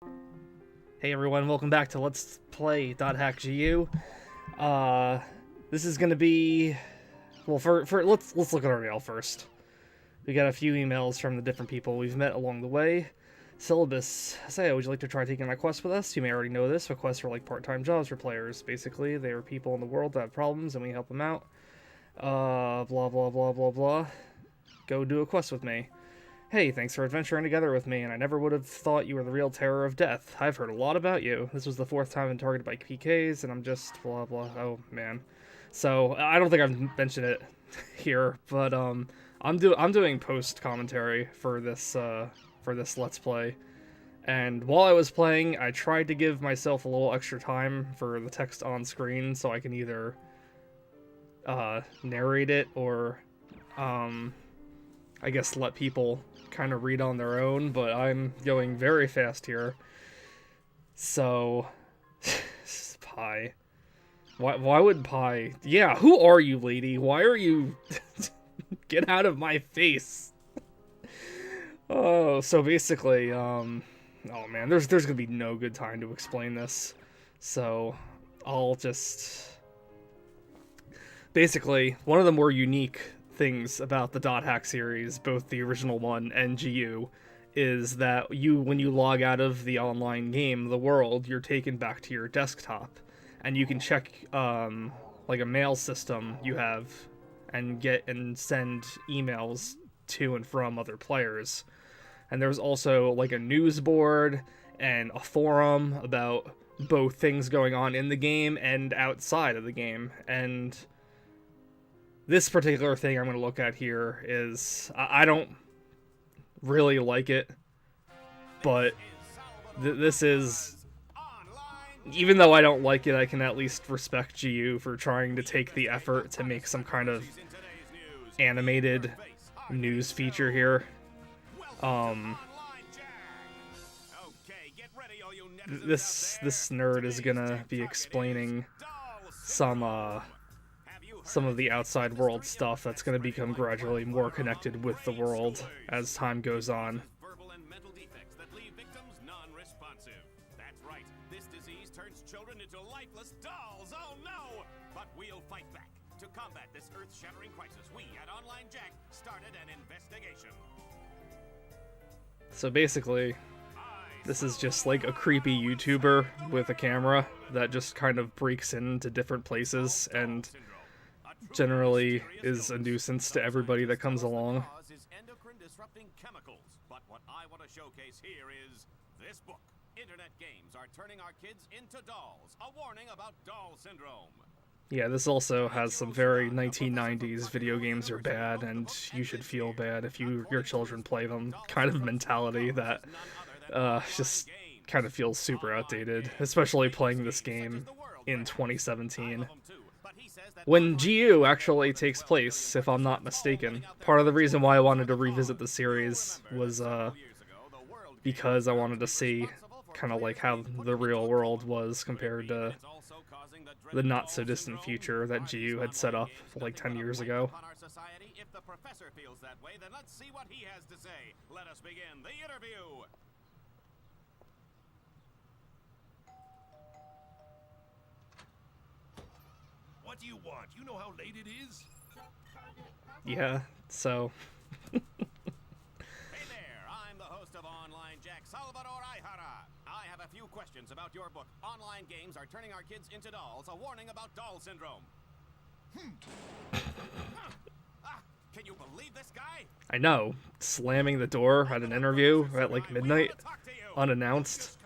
Hey everyone, welcome back to Let's Play .hack.gu. This is gonna be... Well, let's look at our mail first. We got a few emails from the different people we've met along the way. Syllabus. Say, would you like to try taking my quest with us? You may already know this, but quests are like part-time jobs for players. Basically, they are people in the world that have problems, and we help them out. Blah, blah, blah, blah, blah. Go do a quest with me. Hey, thanks for adventuring together with me, and I never would have thought you were the real terror of death. I've heard a lot about you. This was the 4th time I'm targeted by PKs, and I'm just blah blah. Oh man. So I don't think I've mentioned it here, but I'm doing post commentary for this Let's Play, and while I was playing, I tried to give myself a little extra time for the text on screen, so I can either narrate it or I guess let people kind of read on their own, but I'm going very fast here. So, Pie. Why would Pie? Yeah, who are you, lady? Why are you... Get out of my face. Oh, so basically, oh man, there's gonna be no good time to explain this. So, I'll just... Basically, one of the more unique things about the .hack series, both the original one and GU, is that when you log out of the online game, the world, you're taken back to your desktop, and you can check like a mail system you have, and get and send emails to and from other players. And there's also like a news board and a forum about both things going on in the game and outside of the game. And this particular thing I'm going to look at here is, I don't really like it, but this is, even though I don't like it, I can at least respect GU for trying to take the effort to make some kind of animated news feature here. This nerd is gonna be explaining some of the outside world stuff that's going to become gradually more connected with the world as time goes on. Verbal and mental defects that leave victims non-responsive. That's right, this disease turns children into lifeless dolls. Oh no! But we'll fight back. To combat this earth-shattering crisis, we at Online Jack started an investigation. So basically, this is just like a creepy YouTuber with a camera that just kind of breaks into different places and generally is a nuisance to everybody that comes along. Endocrine disrupting chemicals. But what I want to showcase here is this book. Internet games are turning our kids into dolls. A warning about doll syndrome. Yeah, this also has some very 1990s video games are bad and you should feel bad if your children play them kind of mentality that just kind of feels super outdated, especially playing this game in 2017. When GU actually takes place, if I'm not mistaken. Part of the reason why I wanted to revisit the series was because I wanted to see kind of like how the real world was compared to the not-so-distant future that GU had set up like 10 years ago. If the professor feels that way, then let's see what he has to say. Let us begin the interview. What do you want? You know how late it is? Yeah, so... Hey there, I'm the host of Online Jack, Salvador Aihara. I have a few questions about your book. Online games are turning our kids into dolls. A warning about doll syndrome. Can you believe this guy? I know, slamming the door at an interview at like midnight, unannounced.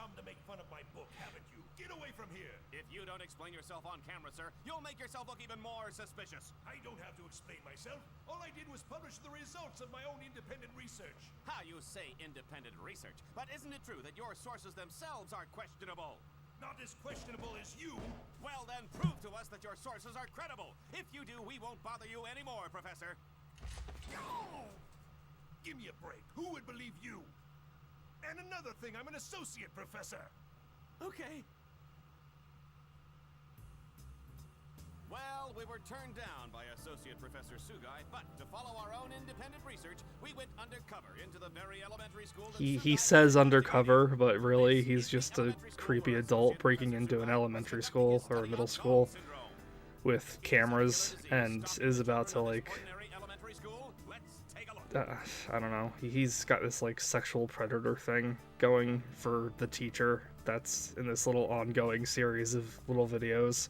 Explain yourself on camera, sir. You'll make yourself look even more suspicious. I don't have to explain myself. All I did was publish the results of my own independent research. How you say independent research? But isn't it true that your sources themselves are questionable? Not as questionable as you. Well, then prove to us that your sources are credible. If you do, we won't bother you anymore, Professor. Oh! Give me a break. Who would believe you? And another thing, I'm an associate professor. Okay. Well, we were turned down by Associate Professor Sugai, but to follow our own independent research, we went undercover into the very elementary school that He Sugai says was undercover, investigating. but really This he's is the just a elementary school creepy where adult Associate breaking Professor into an Sugai was elementary conducting school his or study middle on school Down syndrome. with cameras and is about to like I don't know. He's got this like sexual predator thing going for the teacher that's in this little ongoing series of little videos.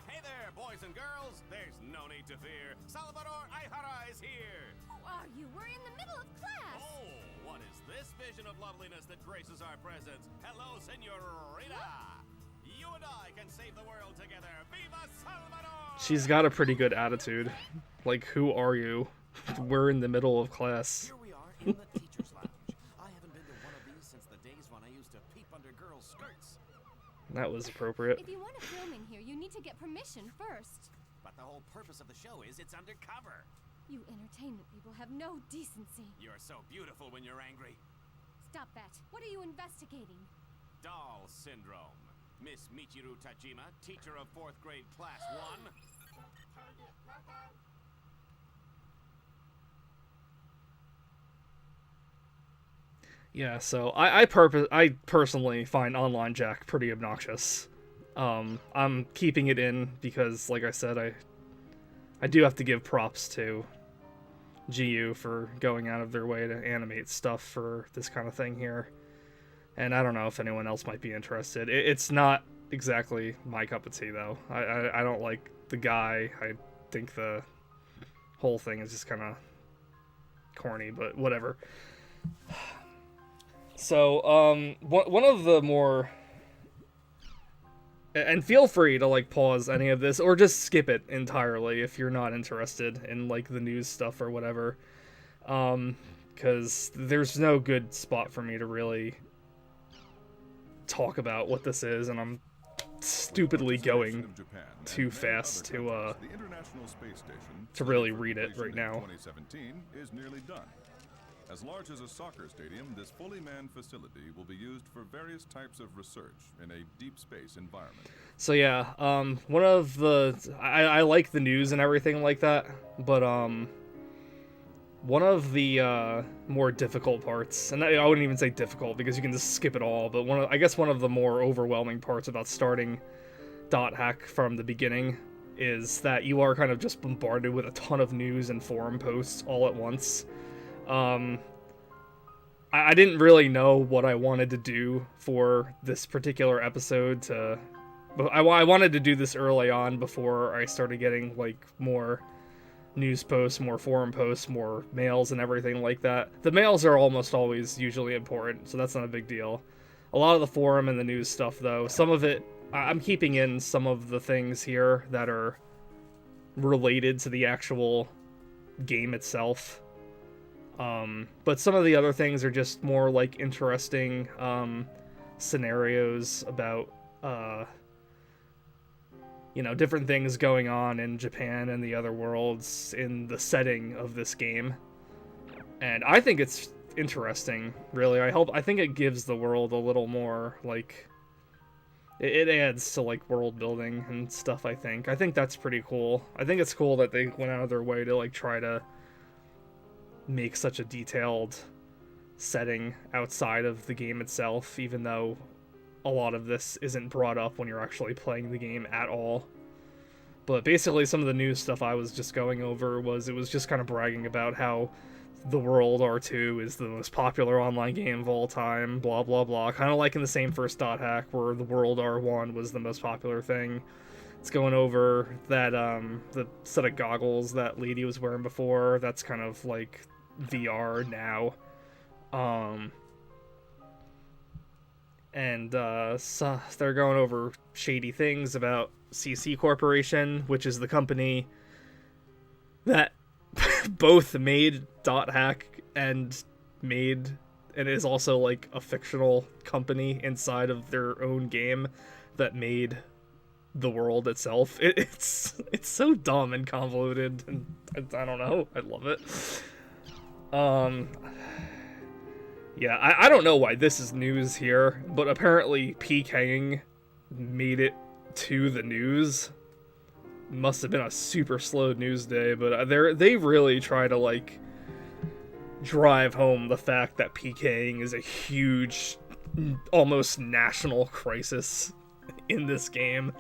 Hey there, boys and girls. There's no need to fear. Salvador Aihara is here. Who are you? We're in the middle of class. Oh, what is this vision of loveliness that graces our presence? Hello, Senorita. You and I can save the world together. Viva Salvador! She's got a pretty good attitude. Like, who are you? We're in the middle of class. Here we are in the teacher's lounge. I haven't been to one of these since the days when I used to peep under girls' skirts. That was appropriate. If you want to film in here, you need to get permission first. But the whole purpose of the show is it's undercover. You entertainment people have no decency. You're so beautiful when you're angry. Stop that. What are you investigating? Doll syndrome. Miss Michiru Tajima, teacher of 4th grade class 1. Yeah, so I personally find Online Jack pretty obnoxious. I'm keeping it in because, like I said, I do have to give props to GU for going out of their way to animate stuff for this kind of thing here. And I don't know if anyone else might be interested. It's not exactly my cup of tea, though. I don't like the guy. I think the whole thing is just kind of corny, but whatever. So, one of the more... And feel free to, like, pause any of this, or just skip it entirely if you're not interested in, like, the news stuff or whatever. Because there's no good spot for me to really talk about what this is, and I'm stupidly going too fast to really read it right now. 2017 is nearly done. As large as a soccer stadium, this fully manned facility will be used for various types of research in a deep space environment. So yeah, one of the I like the news and everything like that, but one of the more difficult parts, and I wouldn't even say difficult because you can just skip it all, but I guess one of the more overwhelming parts about starting Dot Hack from the beginning is that you are kind of just bombarded with a ton of news and forum posts all at once. I didn't really know what I wanted to do for this particular episode I wanted to do this early on before I started getting, like, more news posts, more forum posts, more mails and everything like that. The mails are almost always usually important, so that's not a big deal. A lot of the forum and the news stuff, though, some of it, I'm keeping in some of the things here that are related to the actual game itself. But some of the other things are just more like interesting scenarios about different things going on in Japan and the other worlds in the setting of this game. And I think it's interesting, really. I think it gives the world a little more, like, it adds to, like, world building and stuff, I think that's pretty cool. I think it's cool that they went out of their way to, like, try to make such a detailed setting outside of the game itself, even though a lot of this isn't brought up when you're actually playing the game at all. But basically some of the news stuff I was just going over it was just kind of bragging about how the World R2 is the most popular online game of all time, blah blah blah, kind of like in the same first Dot Hack where the World R1 was the most popular thing. It's going over that the set of goggles that lady was wearing before, that's kind of like VR now. So they're going over shady things about CC Corporation, which is the company that both made Dot Hack and is also like a fictional company inside of their own game that made the world itself. It's so dumb and convoluted, and I don't know, I love it. Yeah, I don't know why this is news here, but apparently PKing made it to the news. Must have been a super slow news day, but they really try to like drive home the fact that PKing is a huge, almost national crisis in this game.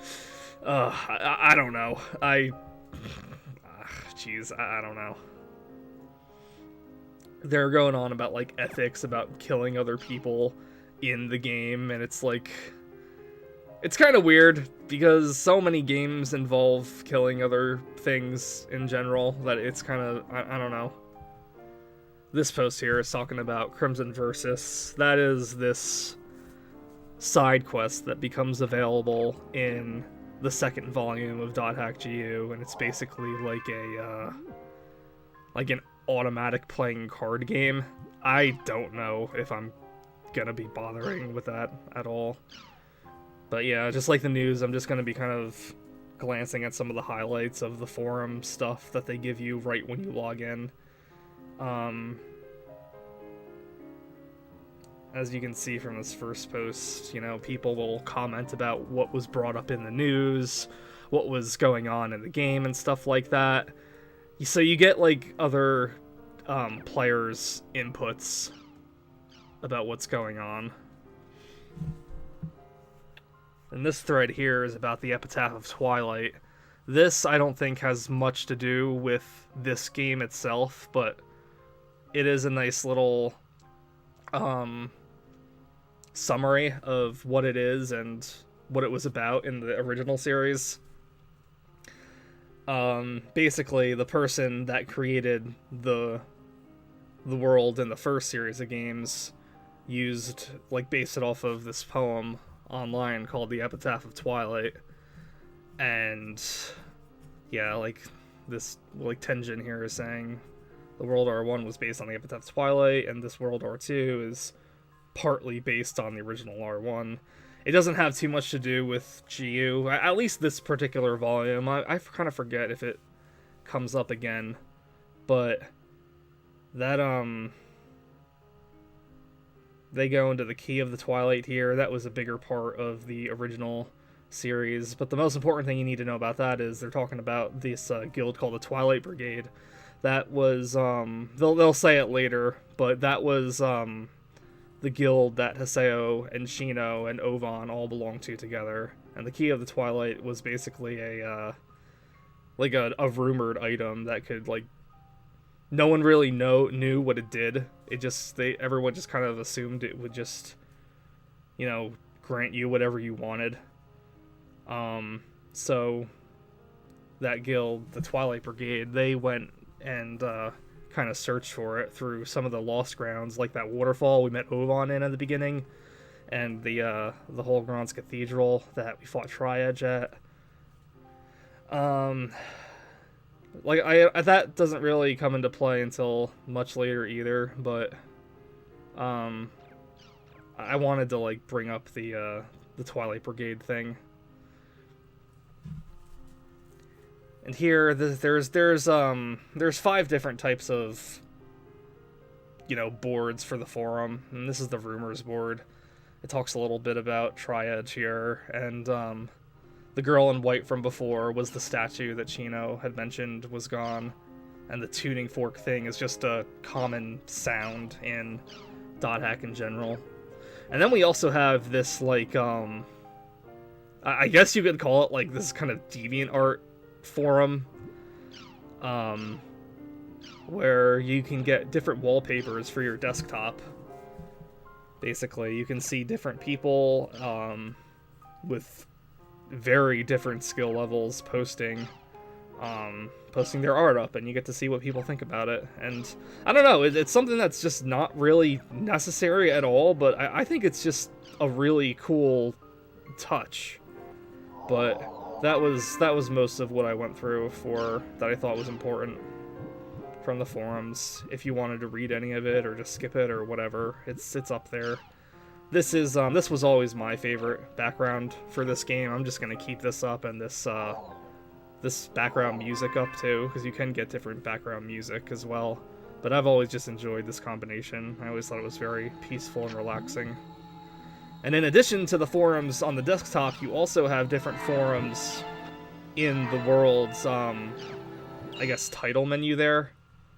I don't know. Jeez, I don't know. They're going on about like ethics about killing other people in the game, and it's like, it's kind of weird because so many games involve killing other things in general that it's kind of, I don't know. This post here is talking about Crimson Versus. That is this side quest that becomes available in the second volume of .hack GU, and it's basically like an automatic playing card game. I don't know if I'm gonna be bothering with that at all. But yeah, just like the news, I'm just gonna be kind of glancing at some of the highlights of the forum stuff that they give you right when you log in. As you can see from this first post, you know, people will comment about what was brought up in the news, what was going on in the game and stuff like that. So you get like other players' inputs about what's going on. And this thread here is about the Epitaph of Twilight. This, I don't think, has much to do with this game itself, but it is a nice little summary of what it is and what it was about in the original series. Basically, the person that created the world in the first series of games based it off of this poem online called The Epitaph of Twilight. And yeah, like this, like Tenjin here is saying, the World War 1 was based on the Epitaph of Twilight, and this World War 2 is partly based on the original R1. It doesn't have too much to do with GU, at least this particular volume. I kind of forget if it comes up again, but that, they go into the Key of the Twilight here. That was a bigger part of the original series, but the most important thing you need to know about that is they're talking about this guild called the Twilight Brigade. That was, they'll say it later, but that was, the guild that Haseo and Shino and Ovan all belong to together. And the Key of the Twilight was basically a rumored item that could, like, no one really knew what it did. Everyone just kind of assumed it would just, you know, grant you whatever you wanted. So that guild, the Twilight Brigade, they went and kind of searched for it through some of the lost grounds, like that waterfall we met Ovan in at the beginning, and the Holgrons Cathedral that we fought Tri-Edge at. That doesn't really come into play until much later either, but I wanted to like bring up the Twilight Brigade thing. And here, there's 5 different types of, you know, boards for the forum, and this is the rumors board. It talks a little bit about Tri-Edge here, and the girl in white from before was the statue that Chino had mentioned was gone, and the tuning fork thing is just a common sound in .hack in general. And then we also have this, like, I guess you could call it, like, this kind of DeviantArt forum, where you can get different wallpapers for your desktop. Basically, you can see different people with very different skill levels posting their art up, and you get to see what people think about it. And I don't know, it's something that's just not really necessary at all, but I think it's just a really cool touch. But that was most of what I went through that I thought was important from the forums. If you wanted to read any of it or just skip it or whatever, it's up there. This was always my favorite background for this game. I'm just gonna keep this up, and this background music up too, because you can get different background music as well. But I've always just enjoyed this combination. I always thought it was very peaceful and relaxing. And in addition to the forums on the desktop, you also have different forums in the world's, I guess, title menu there.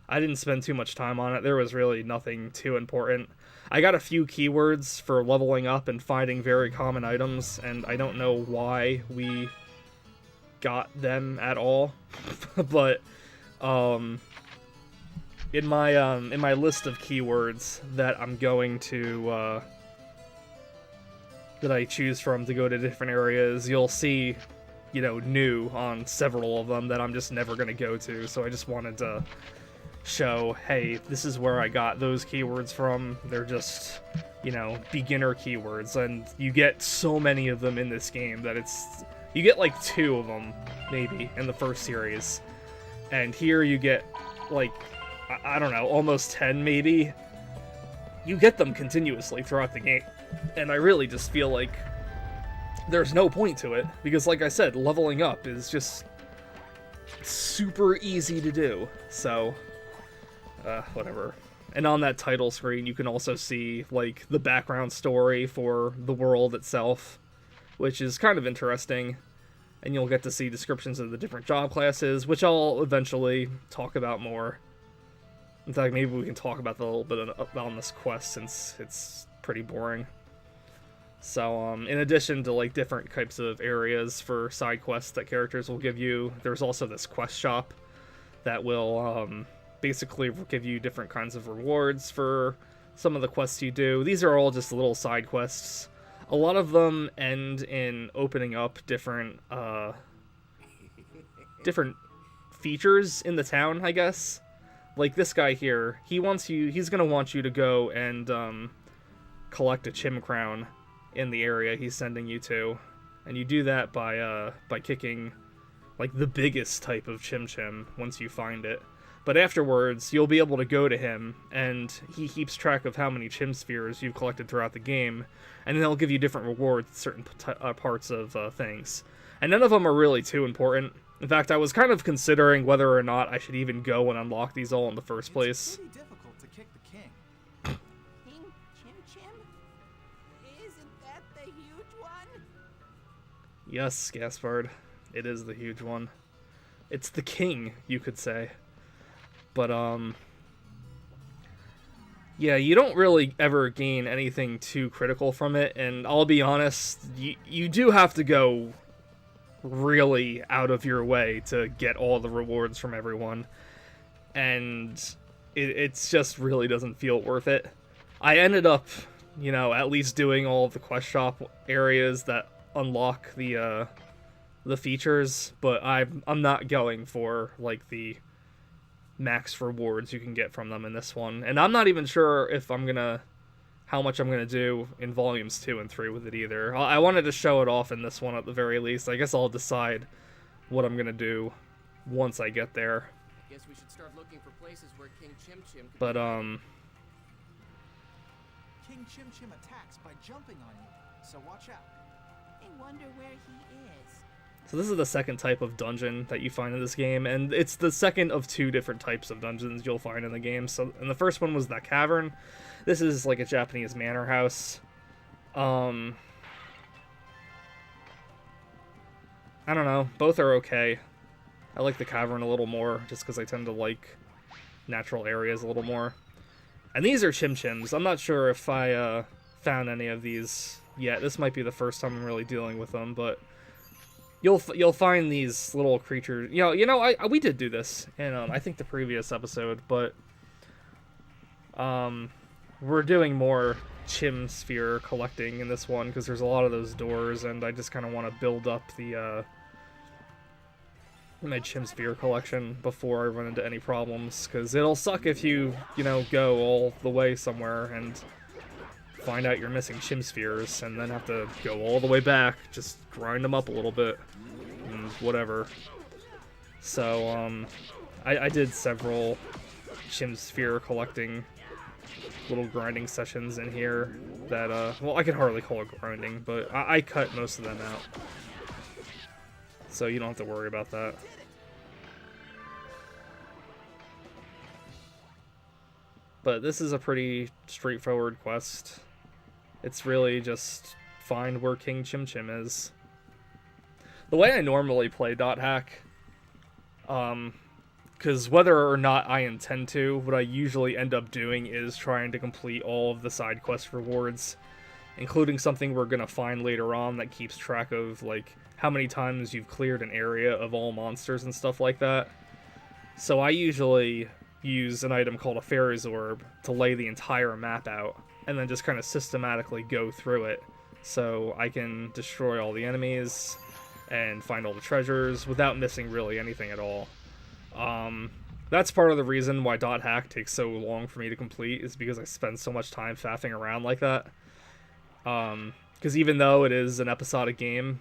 I didn't spend too much time on it. There was really nothing too important. I got a few keywords for leveling up and finding very common items, and I don't know why we got them at all. But in my list of keywords that I'm going to that I choose from to go to different areas, you'll see, you know, new on several of them that I'm just never going to go to. So I just wanted to show, hey, this is where I got those keywords from. They're just, you know, beginner keywords, and you get so many of them in this game that you get like 2 of them maybe in the first series, and here you get like, I don't know, almost 10 maybe. You get them continuously throughout the game, and I really just feel like there's no point to it, because like I said, leveling up is just super easy to do. So whatever. And on that title screen, you can also see like the background story for the world itself, which is kind of interesting. And you'll get to see descriptions of the different job classes, which I'll eventually talk about more. In fact, maybe we can talk about that a little bit on this quest, since it's pretty boring. So, in addition to like different types of areas for side quests that characters will give you, there's also this quest shop that will basically give you different kinds of rewards for some of the quests you do. These are all just little side quests. A lot of them end in opening up different features in the town, I guess. Like this guy here, he's gonna want you to go and collect a Chim Crown in the area he's sending you to, and you do that by kicking like the biggest type of Chim once you find it. But afterwards, you'll be able to go to him, and he keeps track of how many Chim Spheres you've collected throughout the game, and then he'll give you different rewards at certain parts of things. And none of them are really too important. In fact, I was kind of considering whether or not I should even go and unlock these all in the first place. It's pretty difficult to kick the king. King Chim Chim? Isn't that the huge one? Yes, Gaspard, it is the huge one. It's the king, you could say. But, yeah, you don't really ever gain anything too critical from it, and I'll be honest, you do have to go really out of your way to get all the rewards from everyone, and it's just really doesn't feel worth it. I ended up, you know, at least doing all of the quest shop areas that unlock the features, but I'm not going for, like, the max rewards you can get from them in this one. And I'm not even sure if how much I'm gonna do in volumes 2 and 3 with it either. I wanted to show it off in this one at the very least. I guess I'll decide what I'm gonna do once I get there. Guess we should start looking for places where King Chim Chim could But King Chim Chim attacks by jumping on you, so watch out. I wonder where he is. so this is the second type of dungeon that you find in this game, and it's the second of 2 different types of dungeons you'll find in the game. So, and the first one was that cavern. This is like a Japanese manor house. I don't know. Both are okay. I like the cavern a little more, just because I tend to like natural areas a little more. And these are Chim Chims. I'm not sure if I found any of these yet. This might be the first time I'm really dealing with them, but you'll find these little creatures. You know, we did do this in I think the previous episode, but we're doing more Chim Sphere collecting in this one because there's a lot of those doors, and I just kind of want to build up the my Chim Sphere collection before I run into any problems, because it'll suck if you know, go all the way somewhere and find out you're missing Chim Spheres and then have to go all the way back, just grind them up a little bit and whatever. So I did several Chim Sphere collecting little grinding sessions in here that well, I can hardly call it grinding, but I cut most of them out, so you don't have to worry about that. But this is a pretty straightforward quest. It's really just find where King Chim Chim is. The way I normally play Dot Hack, because whether or not I intend to, what I usually end up doing is trying to complete all of the side quest rewards, including something we're gonna find later on that keeps track of like how many times you've cleared an area of all monsters and stuff like that. So I usually use an item called a Fairy's Orb to lay the entire map out, and then just kind of systematically go through it, so I can destroy all the enemies and find all the treasures without missing really anything at all. That's part of the reason why Dot Hack takes so long for me to complete, is because I spend so much time faffing around like that. Because even though it is an episodic game,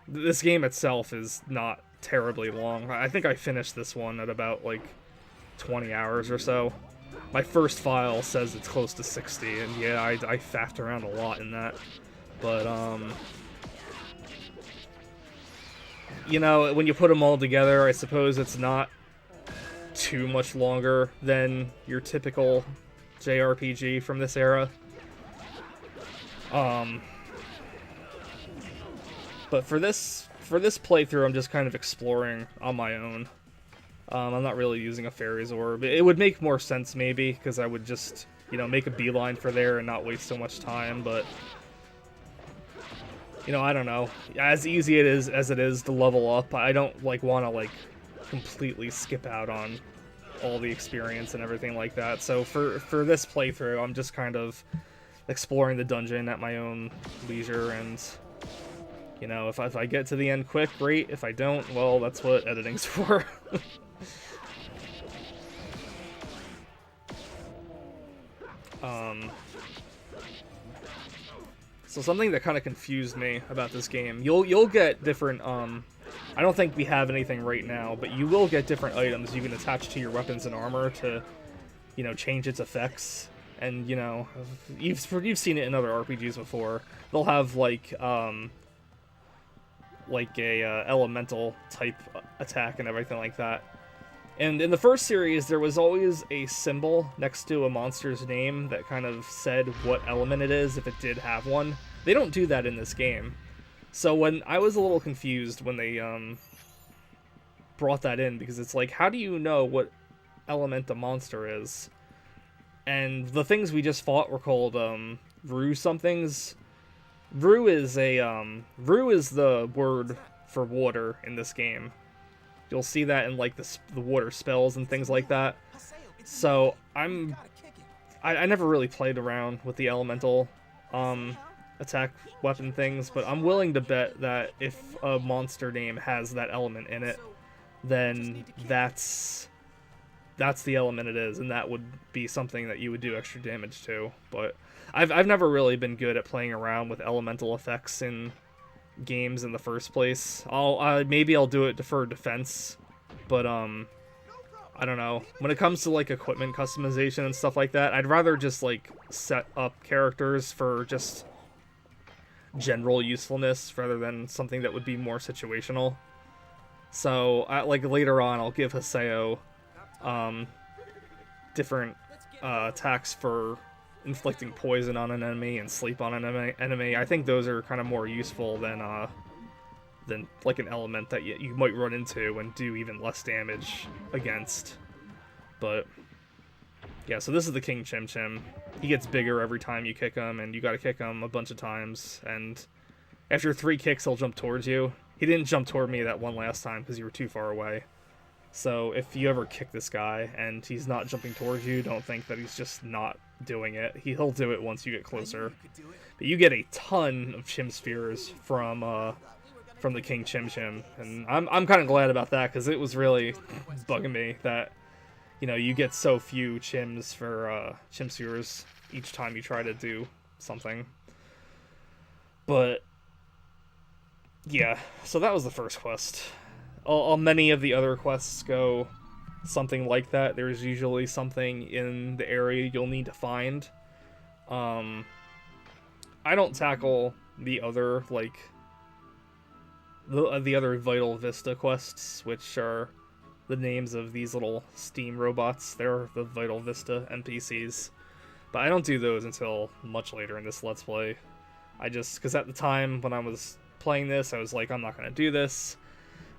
this game itself is not terribly long. I think I finished this one at about like 20 hours or so. My first file says it's close to 60, and yeah, I faffed around a lot in that. But, you know, when you put them all together, I suppose it's not too much longer than your typical JRPG from this era. But for this playthrough, I'm just kind of exploring on my own. I'm not really using a Fairy's Orb. It would make more sense, maybe, because I would just, you know, make a beeline for there and not waste so much time, but, you know, I don't know. As easy as it is to level up, I don't, like, want to, like, completely skip out on all the experience and everything like that. So for this playthrough, I'm just kind of exploring the dungeon at my own leisure, and, you know, if I get to the end quick, great. If I don't, well, that's what editing's for. So something that kind of confused me about this game, you'll get different, I don't think we have anything right now, but you will get different items you can attach to your weapons and armor to, you know, change its effects. And, you know, you've seen it in other RPGs before. They'll have, like a elemental type attack and everything like that. And in the first series, there was always a symbol next to a monster's name that kind of said what element it is, if it did have one. They don't do that in this game. So when I was a little confused when they brought that in, because it's like, how do you know what element a monster is? And the things we just fought were called Rue somethings. Rue is the word for water in this game. You'll see that in like the water spells and things like that. So I never really played around with the elemental attack weapon things, but I'm willing to bet that if a monster name has that element in it, then that's the element it is, and that would be something that you would do extra damage to. But I've never really been good at playing around with elemental effects in games in the first place. Maybe I'll do it for defense, but I don't know. When it comes to like equipment customization and stuff like that, I'd rather just like set up characters for just general usefulness rather than something that would be more situational. So like later on, I'll give Haseo different attacks for inflicting poison on an enemy and sleep on an enemy. I think those are kind of more useful than like an element that you might run into and do even less damage against. But yeah, so this is the King Chim Chim. He gets bigger every time you kick him, and you gotta kick him a bunch of times, and after 3 kicks he'll jump towards you. He didn't jump toward me that one last time because you were too far away. So if you ever kick this guy and he's not jumping towards you, don't think that he's just not doing it. He'll do it once you get closer. But you get a ton of Chim Spheres from the King Chim Chim, and I'm kind of glad about that, because it was really bugging me that, you know, you get so few Chims for Chim Spheres each time you try to do something. But yeah, so that was the first quest. Many of the other quests go something like that. There's usually something in the area you'll need to find. I don't tackle the other, like, the other Vital Vista quests, which are the names of these little steam robots. They're the Vital Vista NPCs. But I don't do those until much later in this Let's Play. Because at the time when I was playing this, I was like, I'm not going to do this.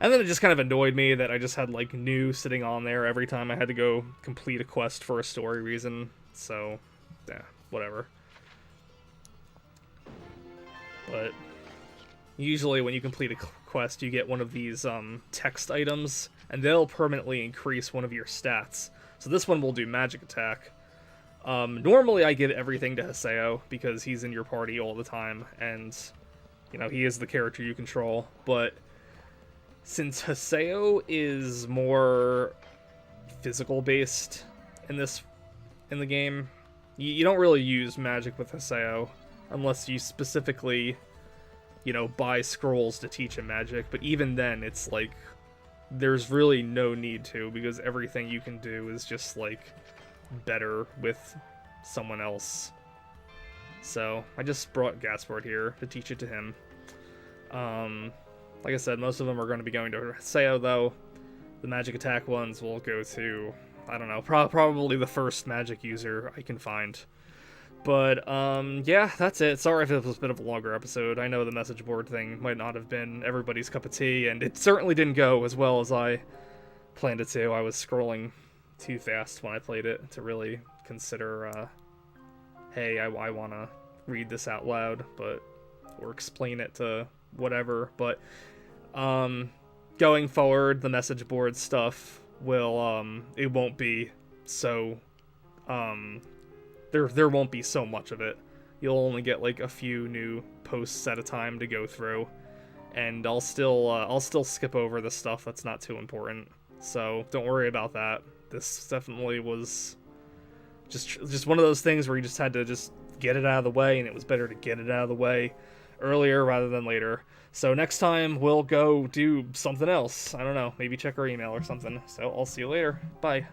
And then it just kind of annoyed me that I just had, like, new sitting on there every time I had to go complete a quest for a story reason. So, yeah, whatever. But usually when you complete a quest, you get one of these text items, and they'll permanently increase one of your stats. So this one will do magic attack. Normally I give everything to Haseo, because he's in your party all the time, and, you know, he is the character you control. But since Haseo is more physical-based in the game, you don't really use magic with Haseo, unless you specifically, you know, buy scrolls to teach him magic. But even then, it's like, there's really no need to, because everything you can do is just, like, better with someone else. So, I just brought Gaspard here to teach it to him. Like I said, most of them are going to be going to Haseo, though. The magic attack ones will go to, I don't know, probably the first magic user I can find. But, yeah, that's it. Sorry if it was a bit of a longer episode. I know the message board thing might not have been everybody's cup of tea, and it certainly didn't go as well as I planned it to. I was scrolling too fast when I played it to really consider, hey, I want to read this out loud, or explain it to whatever. But, going forward, the message board stuff will, it won't be so, there won't be so much of it. You'll only get like a few new posts at a time to go through, and I'll still skip over the stuff that's not too important. So don't worry about that. This definitely was just one of those things where you just had to just get it out of the way, and it was better to get it out of the way earlier rather than later. So next time we'll go do something else. I don't know, maybe check our email or something. So I'll see you later. Bye.